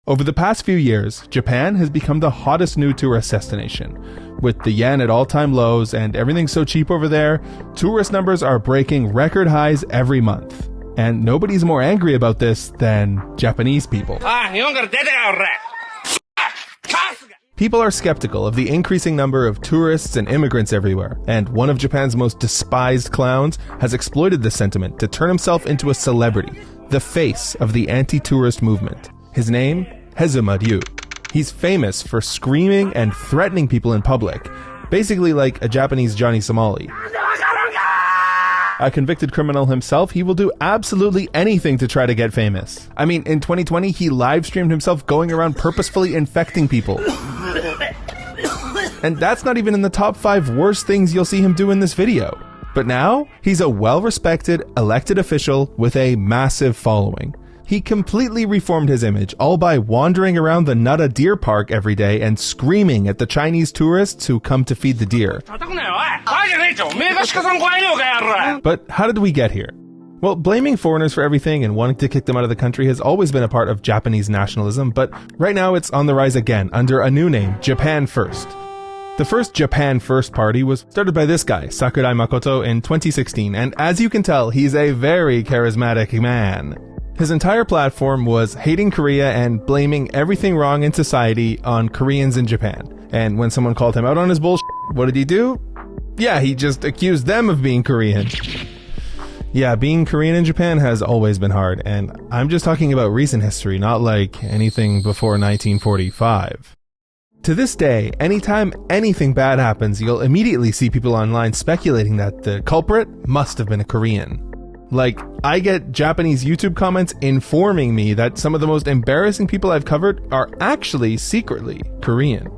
Over the past few years, Japan has become the hottest new tourist destination. With the yen at all-time lows and everything so cheap over there, tourist numbers are breaking record highs every month. And nobody's more angry about this than Japanese people. People are skeptical of the increasing number of tourists and immigrants everywhere, and one of Japan's most despised clowns has exploited this sentiment to turn himself into a celebrity, the face of the anti-tourist movement. His name? Hezuma Ryu. He's famous for screaming and threatening people in public, basically like a Japanese Johnny Somali. A convicted criminal himself, he will do absolutely anything to try to get famous. I mean, in 2020, he live-streamed himself going around purposefully infecting people. And that's not even in the top 5 worst things you'll see him do in this video. But now, he's a well-respected, elected official with a massive following. He completely reformed his image, all by wandering around the Nara Deer Park every day and screaming at the Chinese tourists who come to feed the deer. But how did we get here? Well, blaming foreigners for everything and wanting to kick them out of the country has always been a part of Japanese nationalism, but right now it's on the rise again under a new name, Japan First. The first Japan First party was started by this guy, Sakurai Makoto, in 2016, and as you can tell, he's a very charismatic man. His entire platform was hating Korea and blaming everything wrong in society on Koreans in Japan. And when someone called him out on his bullshit, what did he do? Yeah, he just accused them of being Korean. Yeah, being Korean in Japan has always been hard, and I'm just talking about recent history, not like anything before 1945. To this day, anytime anything bad happens, you'll immediately see people online speculating that the culprit must have been a Korean. Like, I get Japanese YouTube comments informing me that some of the most embarrassing people I've covered are actually secretly Korean.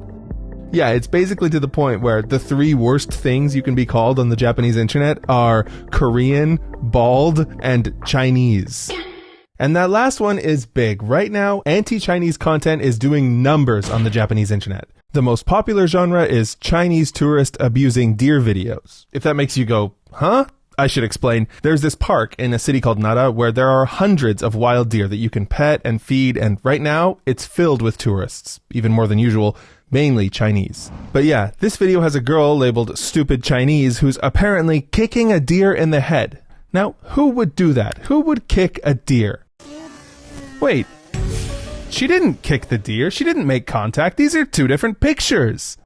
Yeah, it's basically to the point where the 3 worst things you can be called on the Japanese internet are Korean, bald, and Chinese. And that last one is big. Right now, anti-Chinese content is doing numbers on the Japanese internet. The most popular genre is Chinese tourist abusing deer videos. If that makes you go, huh? I should explain. There's this park in a city called Nara where there are hundreds of wild deer that you can pet and feed, and right now, it's filled with tourists, even more than usual, mainly Chinese. But yeah, this video has a girl labeled Stupid Chinese who's apparently kicking a deer in the head. Now, who would do that? Who would kick a deer? Wait, she didn't kick the deer. She didn't make contact. These are 2 different pictures.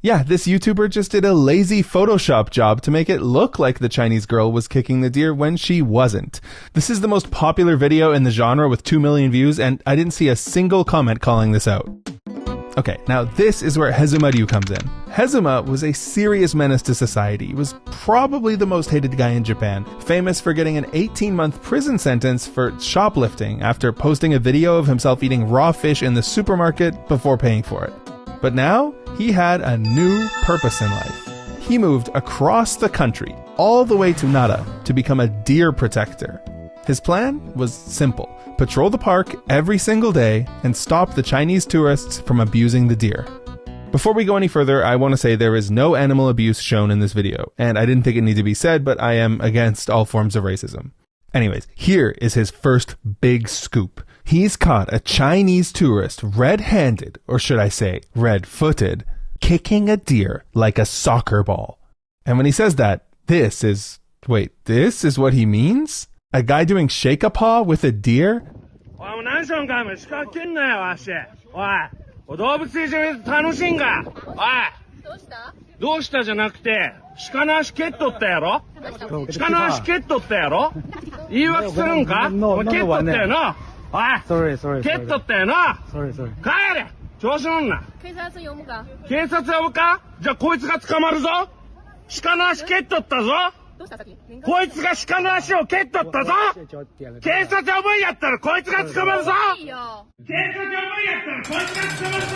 Yeah, this YouTuber just did a lazy Photoshop job to make it look like the Chinese girl was kicking the deer when she wasn't. This is the most popular video in the genre with 2 million views, and I didn't see a single comment calling this out. Okay, now this is where Hezuma Ryu comes in. Hezuma was a serious menace to society. He was probably the most hated guy in Japan, famous for getting an 18-month prison sentence for shoplifting after posting a video of himself eating raw fish in the supermarket before paying for it. But now, he had a new purpose in life. He moved across the country, all the way to Nara, to become a deer protector. His plan was simple. Patrol the park every single day and stop the Chinese tourists from abusing the deer. Before we go any further, I want to say there is no animal abuse shown in this video, and I didn't think it needed to be said, but I am against all forms of racism. Anyways, here is his first big scoop. He's caught a Chinese tourist red-handed, or should I say red-footed, kicking a deer like a soccer ball. And when he says that, this is what he means? A guy doing shake-a-paw with a deer? Sorry. 蹴っとったよな。Sorry. 帰れ。調子乗んな。警察呼ぶか。警察呼ぶか。じゃあこいつが捕まるぞ。鹿の足蹴っとったぞ。どうした先？こいつが鹿の足を蹴っとったぞ。警察呼ぶんやったらこいつが捕まるぞ。いいよ。警察呼ぶんやったらこいつが捕まるぞ。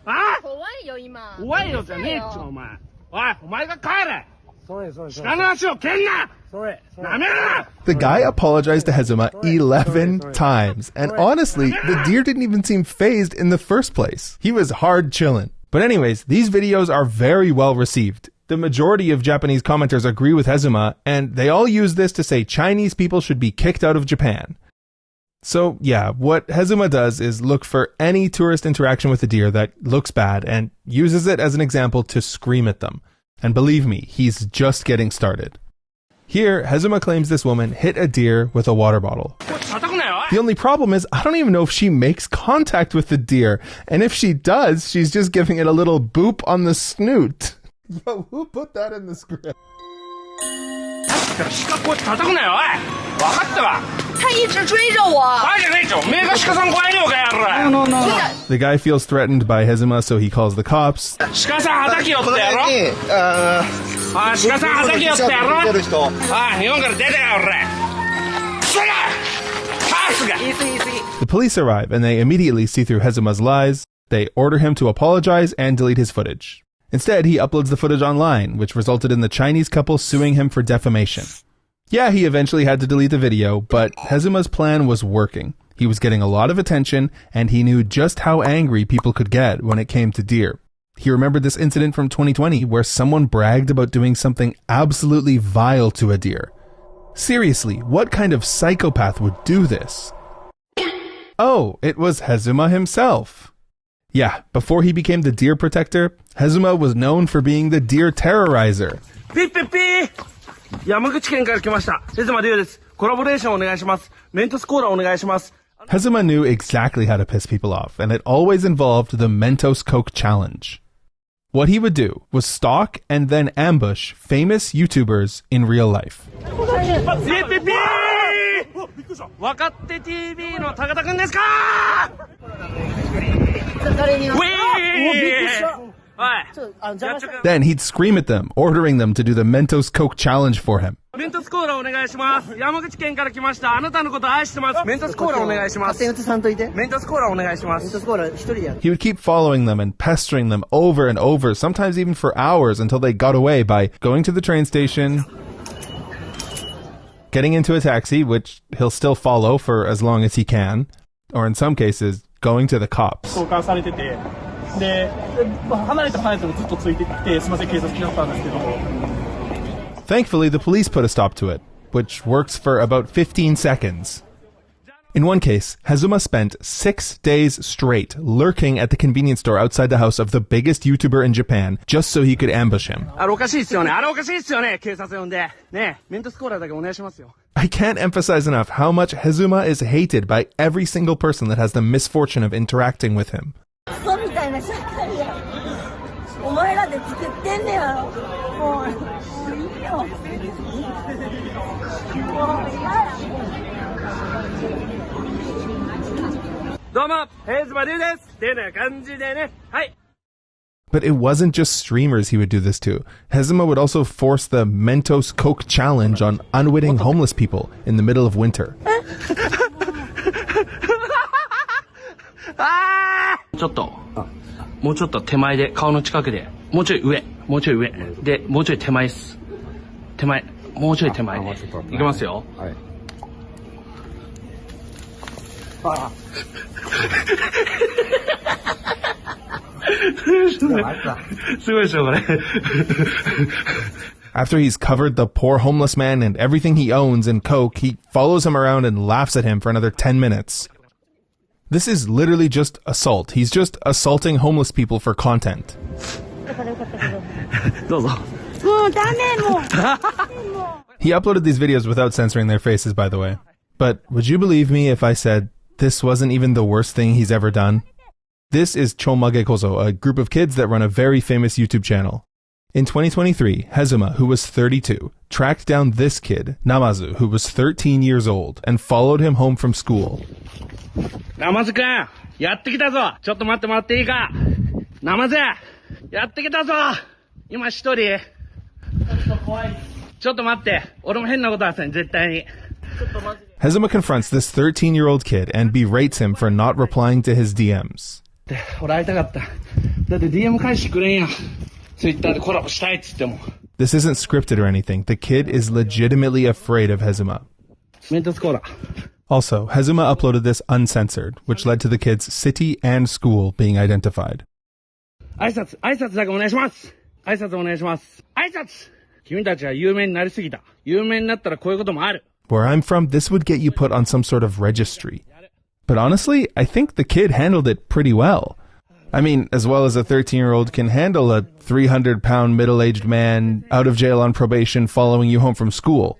あ？怖いよ今。怖いよじゃねえっちゅうお前。おい、お前が帰れ。Sorry. 鹿の足を蹴んな。Sorry. なめるな。 The guy apologized to Hezuma 11 times, and honestly, the deer didn't even seem fazed in the first place. He was hard chillin'. But anyways, these videos are very well received. The majority of Japanese commenters agree with Hezuma, and they all use this to say Chinese people should be kicked out of Japan. So yeah, what Hezuma does is look for any tourist interaction with a deer that looks bad and uses it as an example to scream at them. And believe me, he's just getting started. Here, Hezuma claims this woman hit a deer with a water bottle. The only problem is, I don't even know if she makes contact with the deer. And if she does, she's just giving it a little boop on the snoot. Yo, who put that in the script? The guy feels threatened by Hezuma, so he calls the cops. The police arrive, and they immediately see through Hezuma's lies. They order him to apologize and delete his footage. Instead, he uploads the footage online, which resulted in the Chinese couple suing him for defamation. Yeah, he eventually had to delete the video, but Hezuma's plan was working. He was getting a lot of attention, and he knew just how angry people could get when it came to deer. He remembered this incident from 2020 where someone bragged about doing something absolutely vile to a deer. Seriously, what kind of psychopath would do this? Oh, it was Hezuma himself. Yeah, before he became the deer protector, Hezuma was known for being the deer terrorizer. Hezuma knew exactly how to piss people off, and it always involved the Mentos Coke challenge. What he would do was stalk and then ambush famous YouTubers in real life. Then he'd scream at them, ordering them to do the Mentos Coke challenge for him. He would keep following them and pestering them over and over, sometimes even for hours, until they got away by going to the train station, getting into a taxi, which he'll still follow for as long as he can, or in some cases, going to the cops. Thankfully, the police put a stop to it, which works for about 15 seconds. In one case, Hezuma spent 6 days straight lurking at the convenience store outside the house of the biggest YouTuber in Japan just so he could ambush him. I can't emphasize enough how much Hezuma is hated by every single person that has the misfortune of interacting with him. But it wasn't just streamers he would do this to. Hezuma would also force the Mentos Coke challenge on unwitting homeless people in the middle of winter. After he's covered the poor homeless man and everything he owns in Coke, he follows him around and laughs at him for another 10 minutes. This is literally just assault. He's just assaulting homeless people for content. He uploaded these videos without censoring their faces, by the way. But would you believe me if I said this wasn't even the worst thing he's ever done? This is Chomage Kozo, a group of kids that run a very famous YouTube channel. In 2023, Hezuma, who was 32, tracked down this kid, Namazu, who was 13 years old, and followed him home from school. Namazu-kun, やってきたぞ。ちょっと待ってもらっていいか。Namazu, やってきたぞ。今一人。ちょっと待って。俺も変なことはせん、絶対に。Hezuma confronts this 13-year-old kid and berates him for not replying to his DMs. 俺会いたかった。だって DM 返してくれんやん。Twitter でコラボしたいっつっても。This isn't scripted or anything. The kid is legitimately afraid of Hezuma. Also, Hezuma uploaded this uncensored, which led to the kid's city and school being identified. 挨拶だけお願いします。挨拶お願いします。挨拶。君たちは有名になりすぎた。有名になったらこういうこともある。Where I'm from, this would get you put on some sort of registry. But honestly, I think the kid handled it pretty well. I mean, as well as a 13-year-old can handle a 300-pound middle-aged man out of jail on probation following you home from school.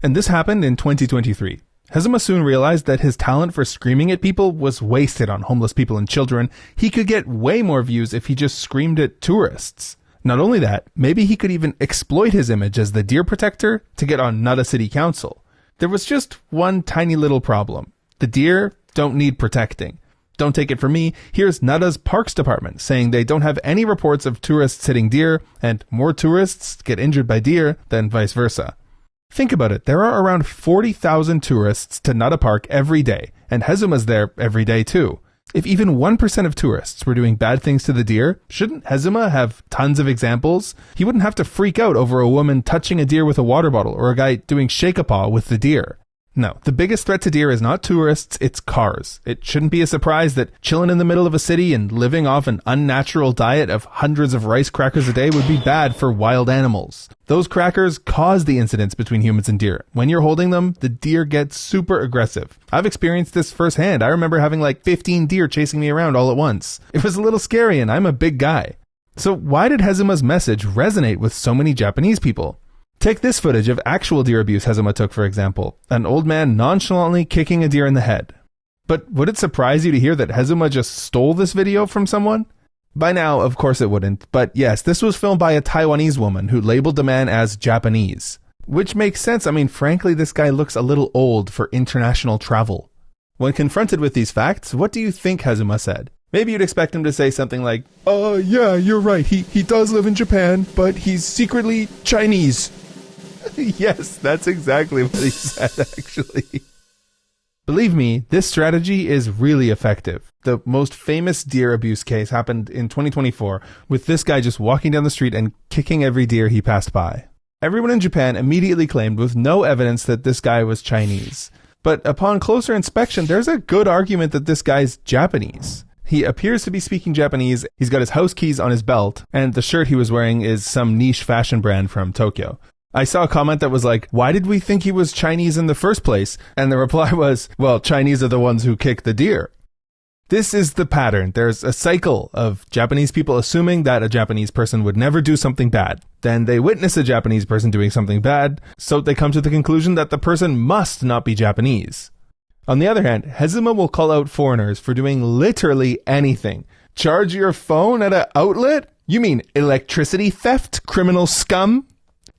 And this happened in 2023. Hezuma soon realized that his talent for screaming at people was wasted on homeless people and children. He could get way more views if he just screamed at tourists. Not only that, maybe he could even exploit his image as the deer protector to get on Nara City Council. There was just one tiny little problem. The deer don't need protecting. Don't take it from me, here's Nara's Parks Department saying they don't have any reports of tourists hitting deer, and more tourists get injured by deer than vice versa. Think about it, there are around 40,000 tourists to Nara Park every day, and Hezuma's there every day too. If even 1% of tourists were doing bad things to the deer, shouldn't Hezuma have tons of examples? He wouldn't have to freak out over a woman touching a deer with a water bottle or a guy doing shake-a-paw with the deer. No, the biggest threat to deer is not tourists, it's cars. It shouldn't be a surprise that chilling in the middle of a city and living off an unnatural diet of hundreds of rice crackers a day would be bad for wild animals. Those crackers cause the incidents between humans and deer. When you're holding them, the deer get super aggressive. I've experienced this firsthand. I remember having like 15 deer chasing me around all at once. It was a little scary and I'm a big guy. So why did Hezuma's message resonate with so many Japanese people? Take this footage of actual deer abuse Hezuma took, for example. An old man nonchalantly kicking a deer in the head. But would it surprise you to hear that Hezuma just stole this video from someone? By now, of course it wouldn't. But yes, this was filmed by a Taiwanese woman who labeled the man as Japanese. Which makes sense. I mean, frankly, this guy looks a little old for international travel. When confronted with these facts, what do you think Hezuma said? Maybe you'd expect him to say something like, yeah, you're right. He does live in Japan, but he's secretly Chinese. Yes, that's exactly what he said, actually. Believe me, this strategy is really effective. The most famous deer abuse case happened in 2024, with this guy just walking down the street and kicking every deer he passed by. Everyone in Japan immediately claimed with no evidence that this guy was Chinese. But upon closer inspection, there's a good argument that this guy's Japanese. He appears to be speaking Japanese, he's got his house keys on his belt, and the shirt he was wearing is some niche fashion brand from Tokyo. I saw a comment that was like, why did we think he was Chinese in the first place? And the reply was, well, Chinese are the ones who kick the deer. This is the pattern. There's a cycle of Japanese people assuming that a Japanese person would never do something bad. Then they witness a Japanese person doing something bad, so they come to the conclusion that the person must not be Japanese. On the other hand, Hezuma will call out foreigners for doing literally anything. Charge your phone at an outlet? You mean electricity theft, criminal scum?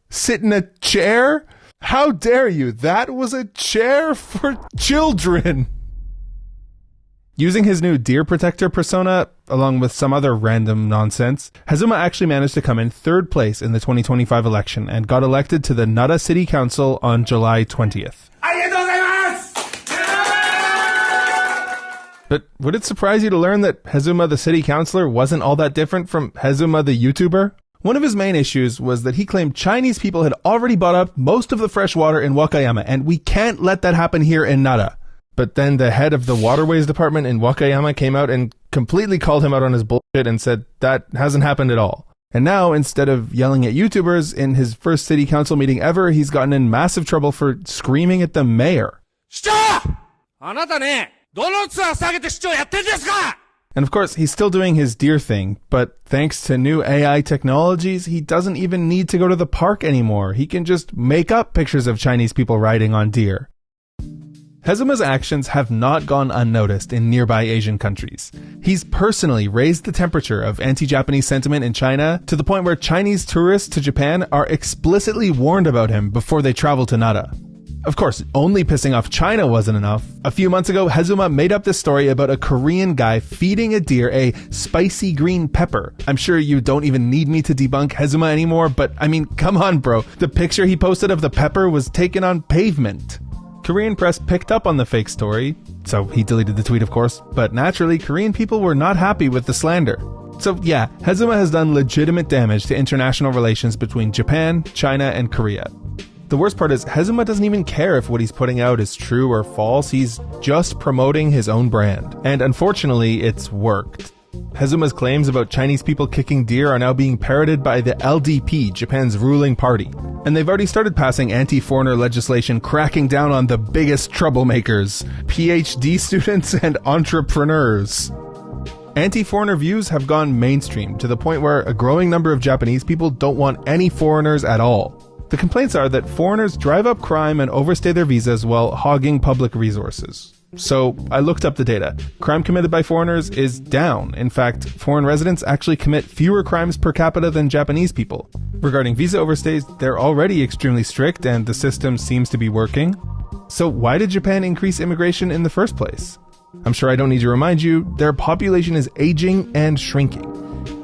Sit in a chair? How dare you? That was a chair for children. Using his new deer protector persona, along with some other random nonsense, Hezuma actually managed to come in third place in the 2025 election and got elected to the Nara City Council on July 20th. But would it surprise you to learn that Hezuma the city councilor wasn't all that different from Hezuma the YouTuber? One of his main issues was that he claimed Chinese people had already bought up most of the fresh water in Wakayama, and we can't let that happen here in Nara. But then the head of the waterways department in Wakayama came out and completely called him out on his bullshit and said that hasn't happened at all. And now, instead of yelling at YouTubers, in his first city council meeting ever, he's gotten in massive trouble for screaming at the mayor. Stop! And of course, he's still doing his deer thing, but thanks to new AI technologies, he doesn't even need to go to the park anymore. He can just make up pictures of Chinese people riding on deer. Hezuma's actions have not gone unnoticed in nearby Asian countries. He's personally raised the temperature of anti-Japanese sentiment in China to the point where Chinese tourists to Japan are explicitly warned about him before they travel to Nara. Of course, only pissing off China wasn't enough. A few months ago, Hezuma made up this story about a Korean guy feeding a deer a spicy green pepper. I'm sure you don't even need me to debunk Hezuma anymore, but I mean, come on, bro. The picture he posted of the pepper was taken on pavement. Korean press picked up on the fake story, so he deleted the tweet, of course, but naturally, Korean people were not happy with the slander. So yeah, Hezuma has done legitimate damage to international relations between Japan, China, and Korea. The worst part is, Hezuma doesn't even care if what he's putting out is true or false, he's just promoting his own brand. And unfortunately, it's worked. Hezuma's claims about Chinese people kicking deer are now being parroted by the LDP, Japan's ruling party. And they've already started passing anti-foreigner legislation cracking down on the biggest troublemakers, PhD students and entrepreneurs. Anti-foreigner views have gone mainstream to the point where a growing number of Japanese people don't want any foreigners at all. The complaints are that foreigners drive up crime and overstay their visas while hogging public resources. So I looked up the data. Crime committed by foreigners is down. In fact, foreign residents actually commit fewer crimes per capita than Japanese people. Regarding visa overstays, they're already extremely strict and the system seems to be working. So why did Japan increase immigration in the first place? I'm sure I don't need to remind you, their population is aging and shrinking.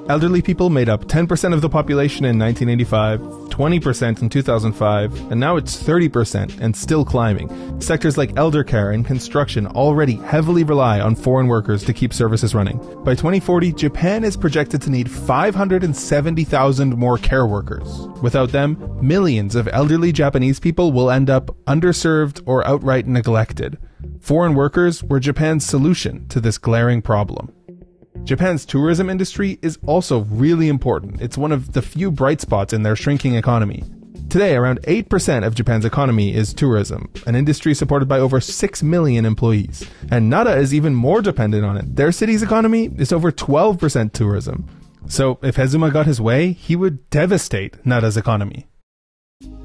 Elderly people made up 10% of the population in 1985, 20% in 2005, and now it's 30% and still climbing. Sectors like elder care and construction already heavily rely on foreign workers to keep services running. By 2040, Japan is projected to need 570,000 more care workers. Without them, millions of elderly Japanese people will end up underserved or outright neglected. Foreign workers were Japan's solution to this glaring problem. Japan's tourism industry is also really important. It's one of the few bright spots in their shrinking economy. Today, around 8% of Japan's economy is tourism, an industry supported by over 6 million employees. And Nara is even more dependent on it. Their city's economy is over 12% tourism. So if Hezuma got his way, he would devastate Nara's economy.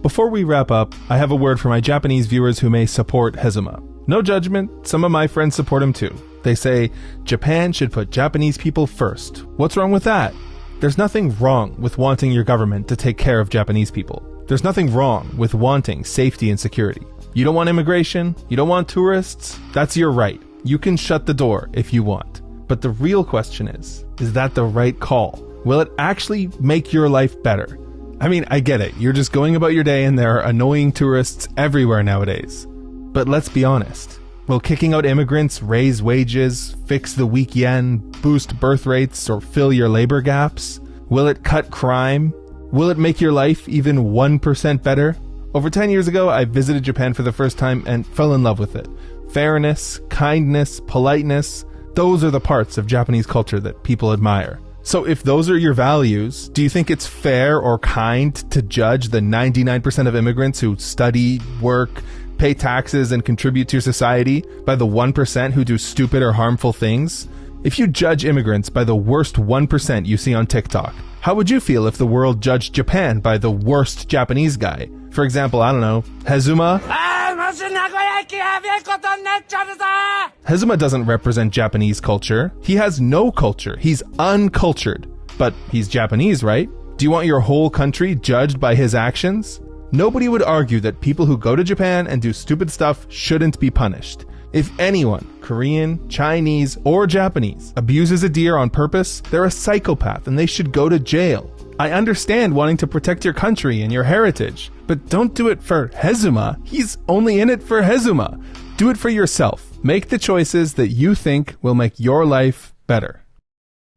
Before we wrap up, I have a word for my Japanese viewers who may support Hezuma. No judgment, some of my friends support him too. They say, Japan should put Japanese people first. What's wrong with that? There's nothing wrong with wanting your government to take care of Japanese people. There's nothing wrong with wanting safety and security. You don't want immigration? You don't want tourists? That's your right. You can shut the door if you want. But the real question is that the right call? Will it actually make your life better? I mean, I get it. You're just going about your day and there are annoying tourists everywhere nowadays. But let's be honest. Will kicking out immigrants raise wages, fix the weak yen, boost birth rates, or fill your labor gaps? Will it cut crime? Will it make your life even 1% better? Over 10 years ago, I visited Japan for the first time and fell in love with it. Fairness, kindness, politeness, those are the parts of Japanese culture that people admire. So if those are your values, do you think it's fair or kind to judge the 99% of immigrants who study, work, pay taxes, and contribute to your society by the 1% who do stupid or harmful things? If you judge immigrants by the worst 1% you see on TikTok, how would you feel if the world judged Japan by the worst Japanese guy? For example, I don't know, Hezuma? Hezuma doesn't represent Japanese culture. He has no culture. He's uncultured. But he's Japanese, right? Do you want your whole country judged by his actions? Nobody would argue that people who go to Japan and do stupid stuff shouldn't be punished. If anyone, Korean, Chinese, or Japanese, abuses a deer on purpose, they're a psychopath and they should go to jail. I understand wanting to protect your country and your heritage, but don't do it for Hezuma. He's only in it for Hezuma. Do it for yourself. Make the choices that you think will make your life better.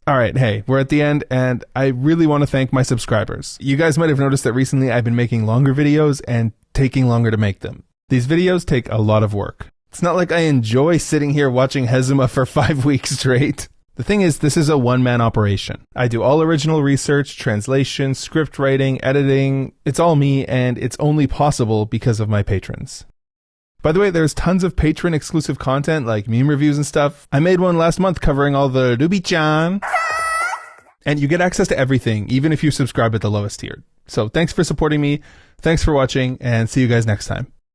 Alright, hey, we're at the end, and I really want to thank my subscribers. You guys might have noticed that recently I've been making longer videos and taking longer to make them. These videos take a lot of work. It's not like I enjoy sitting here watching Hezuma for 5 weeks straight. The thing is, this is a one-man operation. I do all original research, translation, script writing, editing. It's all me, and it's only possible because of my patrons. By the way, there's tons of patron exclusive content like meme reviews and stuff. I made one last month covering all the Ruby-chan. And you get access to everything, even if you subscribe at the lowest tier. So thanks for supporting me, thanks for watching, and see you guys next time.